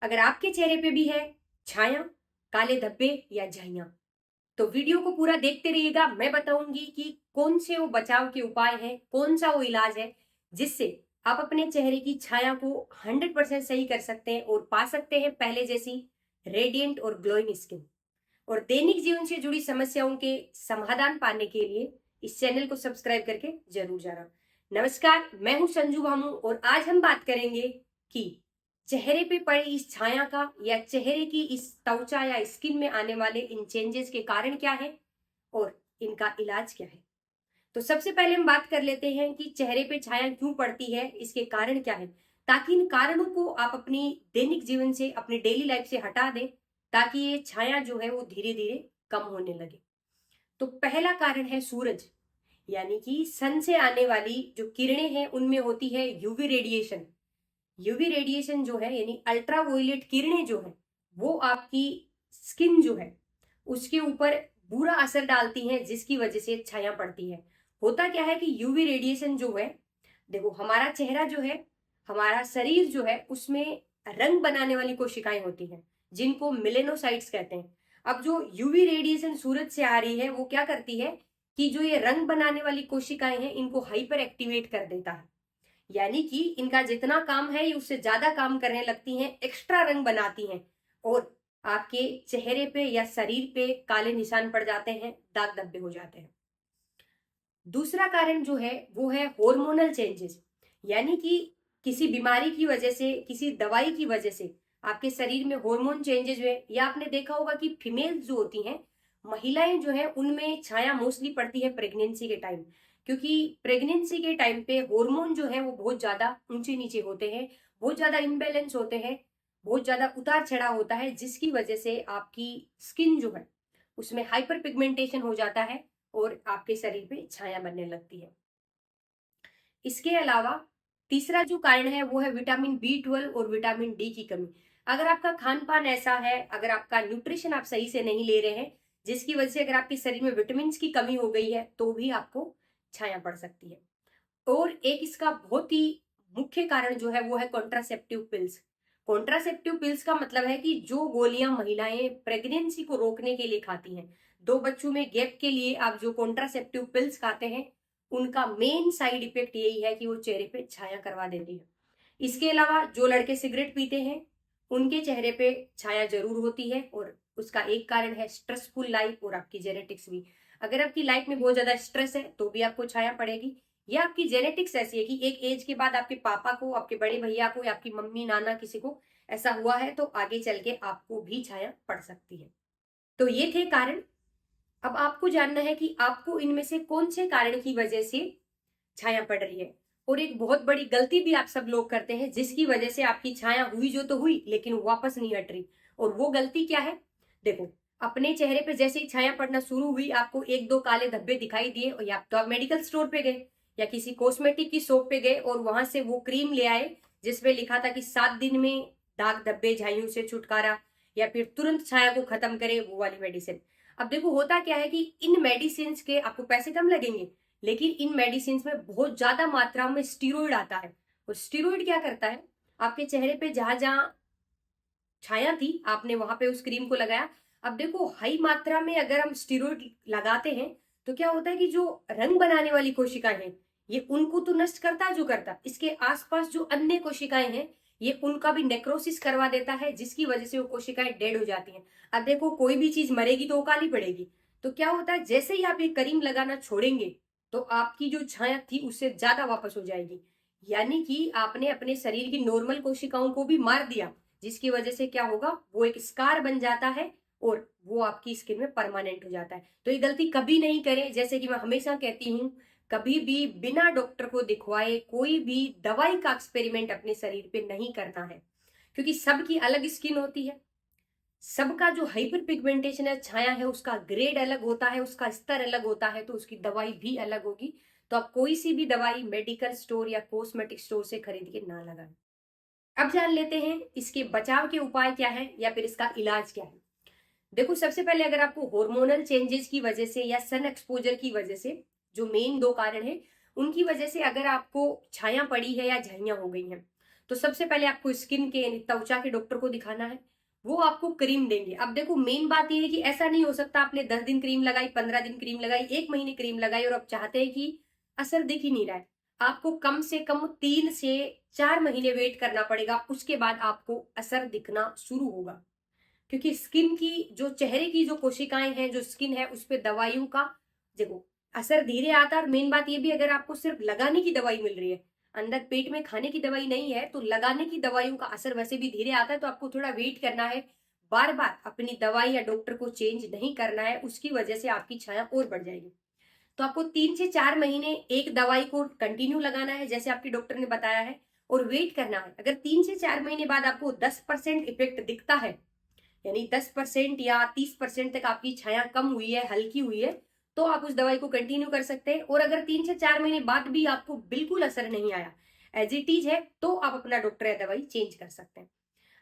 अगर आपके चेहरे पे भी है छाया, काले धब्बे या झाइयां, तो वीडियो को पूरा देखते रहिएगा। मैं बताऊंगी कि कौन से वो बचाव के उपाय हैं, कौन सा वो इलाज है जिससे आप अपने चेहरे की छाया को 100% सही कर सकते हैं और पा सकते हैं पहले जैसी रेडिएंट और ग्लोइंग स्किन। और दैनिक जीवन से जुड़ी समस्याओं के समाधान पाने के लिए इस चैनल को सब्सक्राइब करके जरूर जाना। नमस्कार, मैं हूं संजू भामू और आज हम बात करेंगे कि चेहरे पे पड़ी इस छाया का या चेहरे की इस त्वचा या स्किन में आने वाले इन चेंजेस के कारण क्या है और इनका इलाज क्या है। तो सबसे पहले हम बात कर लेते हैं कि चेहरे पे छाया क्यों पड़ती है, इसके कारण क्या है, ताकि इन कारणों को आप अपनी दैनिक जीवन से, अपनी डेली लाइफ से हटा दें, ताकि ये छाया जो है वो धीरे धीरे कम होने लगे। तो पहला कारण है सूरज, यानी कि सन से आने वाली जो किरणें हैं उनमें होती है यूवी रेडिएशन। यूवी रेडिएशन जो है यानी अल्ट्रावायलेट किरणें जो है वो आपकी स्किन जो है उसके ऊपर बुरा असर डालती हैं, जिसकी वजह से छाया पड़ती है। होता क्या है कि यूवी रेडिएशन जो है, देखो हमारा चेहरा जो है, हमारा शरीर जो है, उसमें रंग बनाने वाली कोशिकाएं होती हैं जिनको मेलेनोसाइट्स कहते हैं। अब जो यूवी रेडिएशन सूरज से आ रही है वो क्या करती है कि जो ये रंग बनाने वाली कोशिकाएं हैं इनको हाइपर एक्टिवेट कर देता है, यानी कि इनका जितना काम है ये उससे ज्यादा काम करने लगती हैं, एक्स्ट्रा रंग बनाती हैं और आपके चेहरे पे या शरीर पे काले निशान पड़ जाते हैं, दाग धब्बे हो जाते हैं। दूसरा कारण जो है वो है हार्मोनल चेंजेस, यानी कि किसी बीमारी की वजह से, किसी दवाई की वजह से आपके शरीर में हार्मोन चेंजेस हुए। या आपने देखा होगा कि फीमेल्स जो होती हैं, महिलाएं जो है, उनमें छाया मोस्टली पड़ती है प्रेगनेंसी के टाइम, क्योंकि प्रेगनेंसी के टाइम पे हार्मोन जो है वो बहुत ज्यादा ऊंचे नीचे होते हैं, बहुत ज्यादा इम्बेलेंस होते हैं, बहुत ज्यादा उतार चढ़ाव होता है, जिसकी वजह से आपकी स्किन जो है उसमें हाइपर पिगमेंटेशन हो जाता है और आपके शरीर पे छाया बनने लगती है। इसके अलावा तीसरा जो कारण है वो है विटामिन बी 12 और विटामिन डी की कमी। अगर आपका खान पान ऐसा है, अगर आपका न्यूट्रिशन आप सही से नहीं ले रहे हैं, जिसकी वजह से अगर आपके शरीर में विटामिन की कमी हो गई है, तो भी आपको छाया पड़ सकती है। और एक इसका बहुत ही मुख्य कारण जो है वो है कॉन्ट्रासेप्टिव पिल्स। कॉन्ट्रासेप्टिव पिल्स का मतलब है कि जो गोलियां महिलाएं प्रेगनेंसी को रोकने के लिए खाती हैं, दो बच्चों में गैप के लिए आप जो कॉन्ट्रासेप्टिव पिल्स खाते हैं, उनका मेन साइड इफेक्ट यही है कि वो चेहरे पे छाया करवा देती है। इसके अलावा जो लड़के सिगरेट पीते हैं उनके चेहरे पे छाया जरूर होती है, और उसका एक कारण है स्ट्रेसफुल लाइफ और आपकी जेनेटिक्स भी। अगर आपकी लाइफ में बहुत ज्यादा स्ट्रेस है तो भी आपको छाया पड़ेगी, या आपकी जेनेटिक्स ऐसी है कि एक एज के बाद आपके पापा को, आपके बड़े भैया को या आपकी मम्मी नाना किसी को ऐसा हुआ है, तो आगे चल के आपको भी छाया पड़ सकती है। तो ये थे कारण। अब आपको जानना है कि आपको इनमें से कौन से कारण की वजह से छाया पड़ रही है। और एक बहुत बड़ी गलती भी आप सब लोग करते हैं, जिसकी वजह से आपकी छाया हुई जो तो हुई लेकिन वापस नहीं हट रही। और वो गलती क्या है? देखो, अपने चेहरे पे जैसे ही छाया पड़ना शुरू हुई, आपको एक दो काले धब्बे दिखाई दिए, और या तो आप मेडिकल स्टोर पे गए या किसी कॉस्मेटिक की शॉप पे गए और वहां से वो क्रीम ले आए जिसमें लिखा था कि 7 दिन में दाग धब्बे झाइयों से छुटकारा, या फिर तुरंत छाया को खत्म करे, वो वाली मेडिसिन। अब देखो होता क्या है कि इन मेडिसिन के आपको पैसे कम लगेंगे, लेकिन इन मेडिसिन में बहुत ज्यादा मात्रा में स्टीरोइड आता है। और स्टीरोइड क्या करता है, आपके चेहरे पे जहां जहां छाया थी आपने वहां पे उस क्रीम को लगाया। अब देखो हाई मात्रा में अगर हम स्टीरोइड लगाते हैं तो क्या होता है कि जो रंग बनाने वाली कोशिकाएं हैं ये उनको तो नष्ट करता, जो करता इसके आसपास जो अन्य कोशिकाएं हैं ये उनका भी नेक्रोसिस करवा देता है, जिसकी वजह से वो कोशिकाएं डेड हो जाती हैं। अब देखो कोई भी चीज मरेगी तो वो काली पड़ेगी। तो क्या होता है, जैसे ही आप ये क्रीम लगाना छोड़ेंगे तो आपकी जो छाया थी उससे ज्यादा वापस हो जाएगी, यानी कि आपने अपने शरीर की नॉर्मल कोशिकाओं को भी मार दिया, जिसकी वजह से क्या होगा, वो एक स्कार बन जाता है और वो आपकी स्किन में परमानेंट हो जाता है। तो ये गलती कभी नहीं करें। जैसे कि मैं हमेशा कहती हूँ, कभी भी बिना डॉक्टर को दिखवाए कोई भी दवाई का एक्सपेरिमेंट अपने शरीर पे नहीं करना है, क्योंकि सबकी अलग स्किन होती है, सबका जो हाइपर पिगमेंटेशन है, छाया है, उसका ग्रेड अलग होता है, उसका स्तर अलग होता है, तो उसकी दवाई भी अलग होगी। तो आप कोई सी भी दवाई मेडिकल स्टोर या कॉस्मेटिक स्टोर से खरीद के ना लगाएं। अब जान लेते हैं इसके बचाव के उपाय क्या है या फिर इसका इलाज क्या है। देखो सबसे पहले अगर आपको हार्मोनल चेंजेस की वजह से या सन एक्सपोजर की वजह से, जो मेन दो कारण है, उनकी वजह से अगर आपको छाया पड़ी है या झाइयां हो गई हैं, तो सबसे पहले आपको स्किन के त्वचा के डॉक्टर को दिखाना है, वो आपको क्रीम देंगे। अब देखो मेन बात ये है कि ऐसा नहीं हो सकता आपने 10 दिन क्रीम लगाई, 15 दिन क्रीम लगाई, 1 महीने क्रीम लगाई और अब चाहते हैं कि असर दिख ही नहीं रहा है। आपको कम से कम 3 से 4 महीने वेट करना पड़ेगा, उसके बाद आपको असर दिखना शुरू होगा। क्योंकि स्किन की जो चेहरे की जो कोशिकाएं हैं, जो स्किन है, उस पे दवाइयों का देखो असर धीरे आता है। और मेन बात ये भी, अगर आपको सिर्फ लगाने की दवाई मिल रही है, अंदर पेट में खाने की दवाई नहीं है, तो लगाने की दवाइयों का असर वैसे भी धीरे आता है। तो आपको थोड़ा वेट करना है, बार बार अपनी दवाई या डॉक्टर को चेंज नहीं करना है, उसकी वजह से आपकी छाया और बढ़ जाएगी। तो आपको 3 से 4 महीने एक दवाई को कंटिन्यू लगाना है जैसे आपके डॉक्टर ने बताया है, और वेट करना है। अगर 3 से 4 महीने बाद आपको 10% इफेक्ट दिखता है, यानी 10% या 30% तक आपकी छाया कम हुई है, हल्की हुई है, तो आप उस दवाई को कंटिन्यू कर सकते हैं। और अगर 3 से 4 महीने बाद भी आपको बिल्कुल असर नहीं आया, एज इट इज है, तो आप अपना डॉक्टर या दवाई चेंज कर सकते हैं।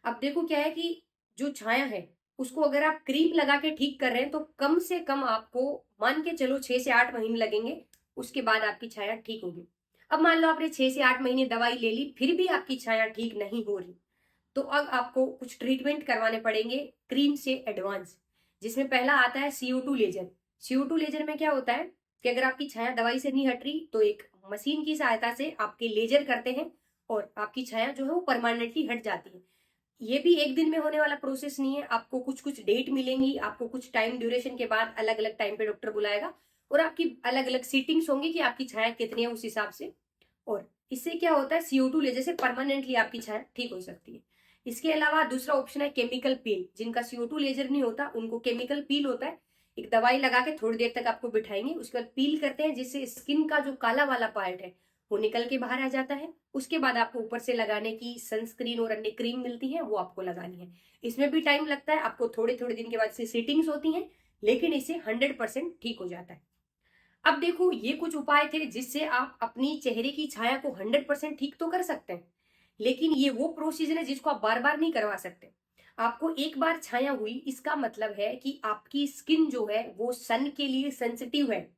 अब देखो क्या है कि जो छाया है उसको अगर आप क्रीम लगा के ठीक कर रहे हैं, तो कम से कम आपको मान के चलो 6 से 8 महीने लगेंगे, उसके बाद आपकी छाया ठीक होगी। अब मान लो आपने 6 से 8 महीने दवाई ले ली, फिर भी आपकी छाया ठीक नहीं हो रही, तो अब आपको कुछ ट्रीटमेंट करवाने पड़ेंगे क्रीम से एडवांस, जिसमें पहला आता है CO2 लेजर। CO2 लेजर में क्या होता है कि अगर आपकी छाया दवाई से नहीं हट रही, तो एक मशीन की सहायता से आपके लेजर करते हैं और आपकी छाया जो है वो परमानेंटली हट जाती है। ये भी एक दिन में होने वाला प्रोसेस नहीं है, आपको कुछ कुछ डेट मिलेंगी, आपको कुछ टाइम ड्यूरेशन के बाद अलग अलग टाइम पे डॉक्टर बुलाएगा और आपकी अलग अलग सीटिंग्स होंगी कि आपकी छाया कितनी है उस हिसाब से। और इससे क्या होता है, CO2 लेजर से परमानेंटली आपकी छाया ठीक हो सकती है। इसके अलावा दूसरा ऑप्शन है केमिकल पील। जिनका CO2 लेजर नहीं होता उनको केमिकल पील होता है। एक दवाई लगा के थोड़ी देर तक आपको बिठाएंगे, उसके बाद पील करते हैं, जिससे स्किन का जो काला वाला पार्ट है वो निकल के बाहर आ जाता है। उसके बाद आपको ऊपर से लगाने की सनस्क्रीन और अन्य क्रीम मिलती है, वो आपको लगानी है। इसमें भी टाइम लगता है, आपको थोड़े थोड़े दिन के बाद से सीटिंग्स होती हैं, लेकिन इससे 100% ठीक हो जाता है। अब देखो ये कुछ उपाय थे जिससे आप अपनी चेहरे की छाया को 100% ठीक तो कर सकते हैं, लेकिन ये वो प्रोसीजर है जिसको आप बार बार नहीं करवा सकते। आपको एक बार छाया हुई, इसका मतलब है कि आपकी स्किन जो है वो सन के लिए सेंसिटिव है,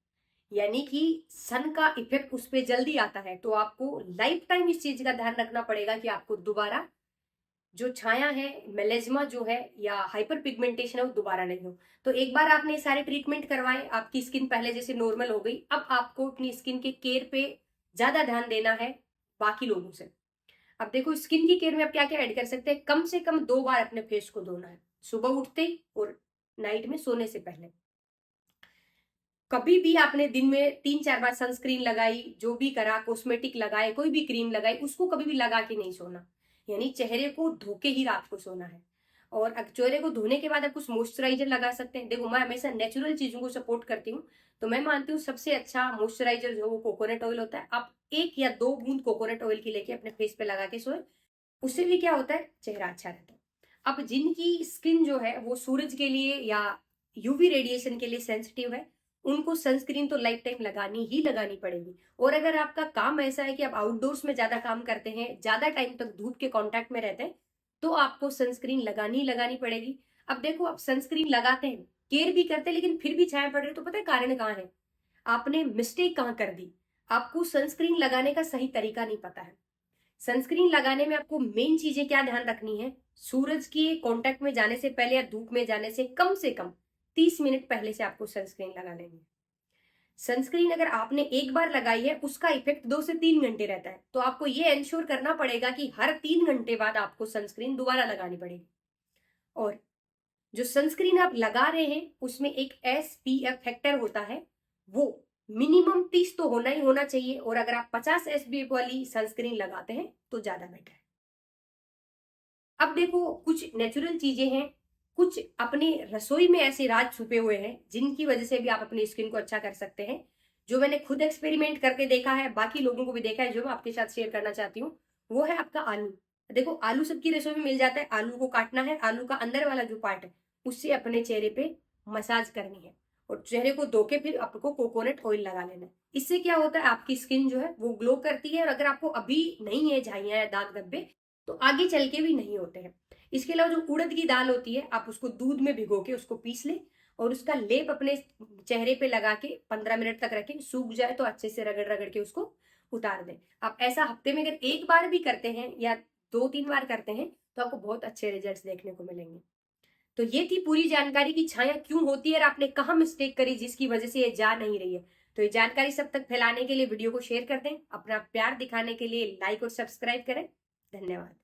यानी कि सन का इफेक्ट उस पर जल्दी आता है। तो आपको लाइफ टाइम इस चीज का ध्यान रखना पड़ेगा कि आपको दोबारा जो छाया है, मेलेज्मा जो है या हाइपर पिगमेंटेशन है, वो दोबारा नहीं हो। तो एक बार आपने सारे ट्रीटमेंट करवाए, आपकी स्किन पहले जैसे नॉर्मल हो गई, अब आपको अपनी स्किन के केयर पे ज्यादा ध्यान देना है बाकी लोगों से। अब देखो स्किन की केयर में आप क्या क्या ऐड कर सकते हैं। कम से कम 2 बार अपने फेस को धोना है, सुबह उठते ही और नाइट में सोने से पहले। कभी भी आपने दिन में 3-4 बार सनस्क्रीन लगाई, जो भी करा, कॉस्मेटिक लगाए, कोई भी क्रीम लगाई, उसको कभी भी लगा के नहीं सोना, यानी चेहरे को धो के ही रात को सोना है। और चेहरे को धोने के बाद आप कुछ मॉइस्चराइजर लगा सकते हैं। देखो मैं हमेशा नेचुरल चीजों को सपोर्ट करती हूँ, तो मैं मानती हूँ सबसे अच्छा मॉइस्चराइजर जो वो कोकोनट ऑयल होता है। आप 1 या 2 बूंद कोकोनट ऑयल की लेके अपने फेस पे लगा के सोए, उससे भी क्या होता है, चेहरा अच्छा रहता है। अब जिनकी स्किन जो है वो सूरज के लिए या UV रेडिएशन के लिए सेंसिटिव है, उनको सनस्क्रीन तो लाइफ टाइम लगानी ही लगानी पड़ेगी। और अगर आपका काम ऐसा है कि आप आउटडोर्स में ज्यादा काम करते हैं, ज्यादा टाइम तक धूप के कांटेक्ट में रहते हैं, तो आपको सनस्क्रीन लगानी ही लगानी पड़ेगी। अब देखो आप सनस्क्रीन लगाते हैं, केयर भी करते हैं, लेकिन फिर भी छाया पड़ रही है, तो पता है कारण कहाँ है, आपने मिस्टेक कहाँ कर दी। आपको सनस्क्रीन लगाने का सही तरीका नहीं पता है। सनस्क्रीन लगाने में आपको मेन चीजें क्या ध्यान रखनी है, सूरज के कांटेक्ट में जाने से पहले या धूप में जाने से कम 30 मिनट पहले से आपको सनस्क्रीन लगा लेनी है। सनस्क्रीन अगर आपने एक बार लगाई है, उसका इफेक्ट 2 से 3 घंटे रहता है, तो आपको ये इंश्योर करना पड़ेगा कि हर 3 घंटे बाद आपको सनस्क्रीन दोबारा लगानी पड़ेगी। और जो सनस्क्रीन आप लगा रहे हैं उसमें एक SPF फैक्टर होता है, वो मिनिमम 30 तो होना ही होना चाहिए। और अगर आप 50 SPF वाली सनस्क्रीन लगाते हैं तो ज्यादा बेटर है। अब देखो कुछ नेचुरल चीजें हैं, कुछ अपनी रसोई में ऐसे राज छुपे हुए हैं जिनकी वजह से भी आप अपनी स्किन को अच्छा कर सकते हैं, जो मैंने खुद एक्सपेरिमेंट करके देखा है, बाकी लोगों को भी देखा है, जो मैं आपके साथ शेयर करना चाहती हूँ। वो है आपका आलू। देखो आलू सबकी रसोई में मिल जाता है, आलू को काटना है, आलू का अंदर वाला जो पार्ट है उससे अपने चेहरे पे मसाज करनी है, और चेहरे को धो के फिर आपको कोकोनट ऑयल लगा लेना है। इससे क्या होता है, आपकी स्किन जो है वो ग्लो करती है। और अगर आपको अभी नहीं है झाइयां या दाग धब्बे, तो आगे चल के भी नहीं होते हैं। इसके अलावा जो उड़द की दाल होती है, आप उसको दूध में भिगो के उसको पीस लें और उसका लेप अपने चेहरे पे लगा के 15 मिनट तक रखें, सूख जाए तो अच्छे से रगड़ रगड़ के उसको उतार दें। आप ऐसा हफ्ते में अगर एक बार भी करते हैं या 2-3 बार करते हैं तो आपको बहुत अच्छे रिजल्ट्स देखने को मिलेंगे। तो ये थी पूरी जानकारी की छाया क्यों होती है और आपने कहाँ मिस्टेक करी जिसकी वजह से ये जा नहीं रही है। तो ये जानकारी सब तक फैलाने के लिए वीडियो को शेयर कर दें, अपना प्यार दिखाने के लिए लाइक और सब्सक्राइब करें। धन्यवाद।